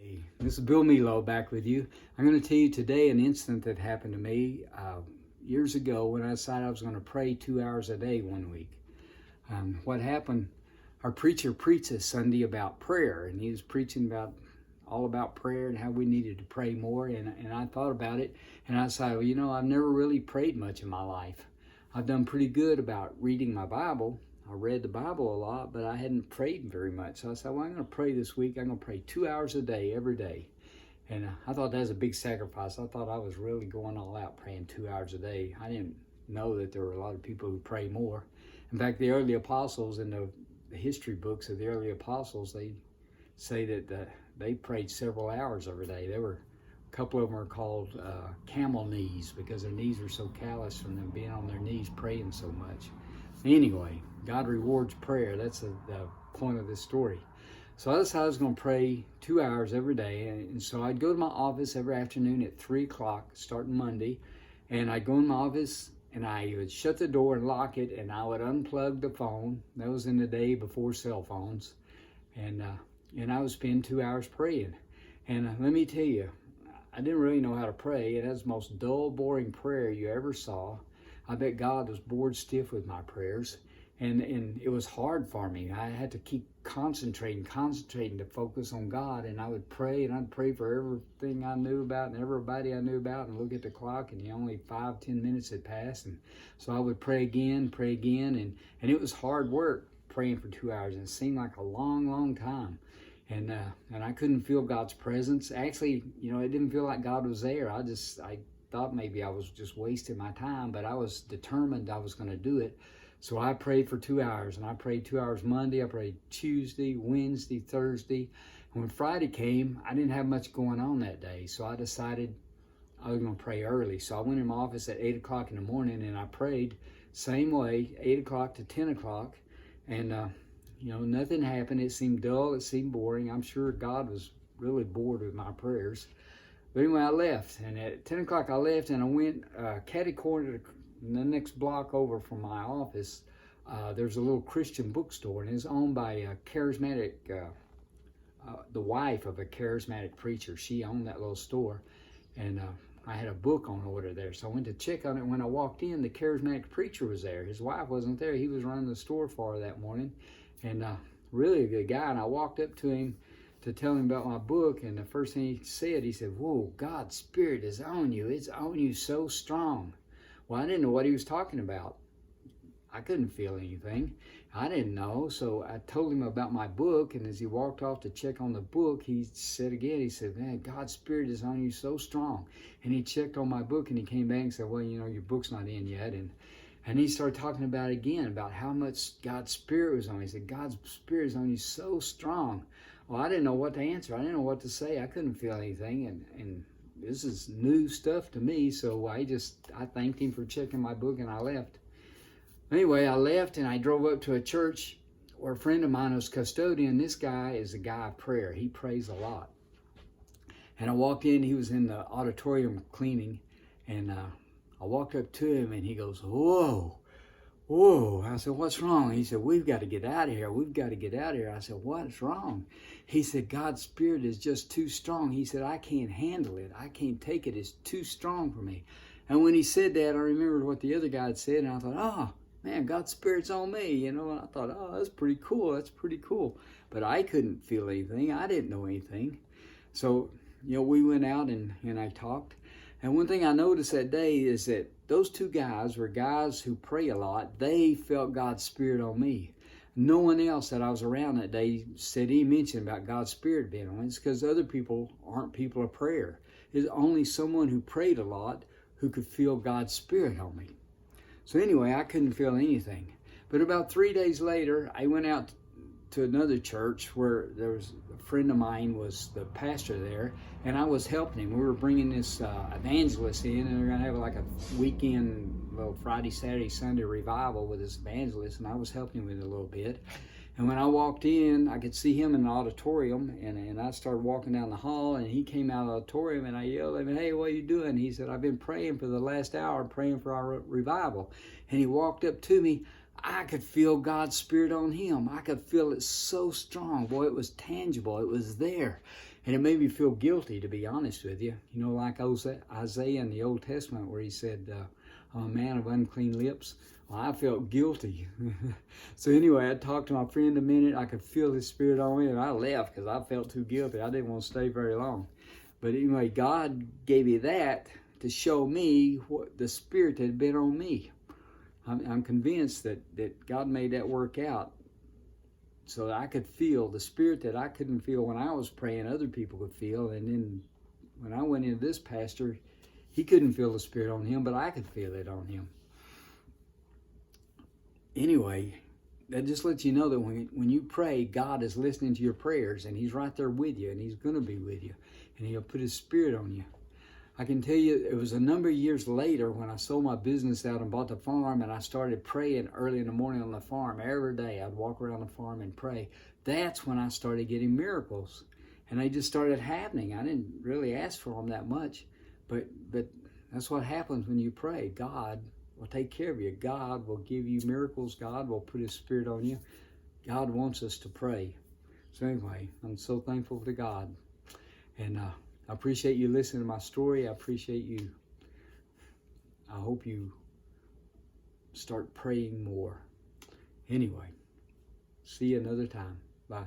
Hey, this is Bill Melo back with you. I'm going to tell you today an incident that happened to me years ago when I decided I was going to pray 2 hours a day one week. What happened, our preacher preached this Sunday about prayer, and he was preaching all about prayer and how we needed to pray more, and I thought about it, and I decided, I've never really prayed much in my life. I've done pretty good about reading my Bible. I read the Bible a lot, but I hadn't prayed very much. So I said, well, I'm going to pray this week. I'm going to pray 2 hours a day, every day. And I thought that was a big sacrifice. I thought I was really going all out praying 2 hours a day. I didn't know that there were a lot of people who pray more. In fact, the early apostles, in the history books of the early apostles, they say that they prayed several hours every day. A couple of them are called camel knees because their knees were so callous from them being on their knees praying so much. Anyway, God rewards prayer. That's the point of this story. So I decided I was going to pray 2 hours every day. And so I'd go to my office every afternoon at 3 o'clock, starting Monday. And I'd go in my office and I would shut the door and lock it. And I would unplug the phone. That was in the day before cell phones. And I would spend 2 hours praying. And let me tell you, I didn't really know how to pray. It was the most dull, boring prayer you ever saw. I bet God was bored stiff with my prayers, and it was hard for me. I had to keep concentrating to focus on God, and I would pray, and I'd pray for everything I knew about and everybody I knew about, and look at the clock, and only 5-10 minutes had passed, and so I would pray again, and it was hard work praying for 2 hours, and it seemed like a long, long time. And I couldn't feel God's presence. Actually, it didn't feel like God was there. I thought maybe I was just wasting my time, but I was determined I was going to do it. So I prayed for 2 hours, and I prayed 2 hours Monday, I prayed Tuesday, Wednesday, Thursday. And when Friday came, I didn't have much going on that day, so I decided I was going to pray early. So I went in my office at 8 o'clock in the morning, and I prayed same way, 8 o'clock to 10 o'clock, and nothing happened. It seemed dull, it seemed boring. I'm sure God was really bored with my prayers. But anyway, I left, and at 10 o'clock I left, and I went catty-corner to the next block over from my office. There's a little Christian bookstore, and it's owned by a charismatic, the wife of a charismatic preacher. She owned that little store, and I had a book on order there, so I went to check on it. When I walked in, the charismatic preacher was there. His wife wasn't there. He was running the store for her that morning, and really a good guy. And I walked up to him to tell him about my book, and the first thing he said, "Whoa, God's Spirit is on you. It's on you so strong." Well, I didn't know what he was talking about. I couldn't feel anything. I didn't know, so I told him about my book, and as he walked off to check on the book, he said, "Man, God's Spirit is on you so strong." And he checked on my book, and he came back and said, "Well, your book's not in yet." And he started talking about it again, about how much God's Spirit was on me. He said, "God's Spirit is on you so strong." Well, I didn't know what to answer. I didn't know what to say. I couldn't feel anything, and this is new stuff to me, so I thanked him for checking my book, and I left. Anyway, I left, and I drove up to a church where a friend of mine was custodian. This guy is a guy of prayer. He prays a lot. And I walked in. He was in the auditorium cleaning, and I walked up to him, and he goes, "Whoa. Whoa." I said, "What's wrong?" He said, "We've got to get out of here. We've got to get out of here." I said, "What's wrong?" He said, "God's Spirit is just too strong." He said, "I can't handle it. I can't take it. It's too strong for me." And when he said that, I remembered what the other guy had said, and I thought, "Oh, man, God's Spirit's on me." And I thought, "Oh, that's pretty cool. That's pretty cool." But I couldn't feel anything. I didn't know anything. So, we went out and I talked. And one thing I noticed that day is that those two guys were guys who pray a lot. They felt God's Spirit on me. No one else that I was around that day said any mention about God's Spirit being on me. It's because other people aren't people of prayer. It's only someone who prayed a lot who could feel God's Spirit on me. So anyway, I couldn't feel anything. But about 3 days later, I went out to another church where there was a friend of mine was the pastor there, and I was helping him. We were bringing this evangelist in, and we are going to have like a weekend, Friday, Saturday, Sunday revival with this evangelist, and I was helping him with it a little bit. And when I walked in, I could see him in the auditorium, and I started walking down the hall, and he came out of the auditorium, and I yelled at him, "Hey, what are you doing?" He said, "I've been praying for the last hour, praying for our revival." And he walked up to me. I could feel God's Spirit on him. I could feel it so strong. Boy, it was tangible. It was there. And it made me feel guilty, to be honest with you. You know, like Isaiah in the Old Testament where he said, I'm a man of unclean lips. Well, I felt guilty. So anyway, I talked to my friend a minute. I could feel his Spirit on me, and I left because I felt too guilty. I didn't want to stay very long. But anyway, God gave me that to show me what the Spirit had been on me. I'm convinced that God made that work out so that I could feel the Spirit that I couldn't feel when I was praying, other people could feel. And then when I went into this pastor, he couldn't feel the Spirit on him, but I could feel it on him. Anyway, that just lets you know that when you pray, God is listening to your prayers, and he's right there with you, and he's going to be with you, and he'll put his Spirit on you. I can tell you, it was a number of years later when I sold my business out and bought the farm, and I started praying early in the morning on the farm. Every day I'd walk around the farm and pray. That's when I started getting miracles, and they just started happening. I didn't really ask for them that much, but that's what happens when you pray. God will take care of you. God will give you miracles. God will put his Spirit on you. God wants us to pray. So anyway, I'm so thankful to God. And I appreciate you listening to my story. I appreciate you. I hope you start praying more. Anyway, see you another time. Bye.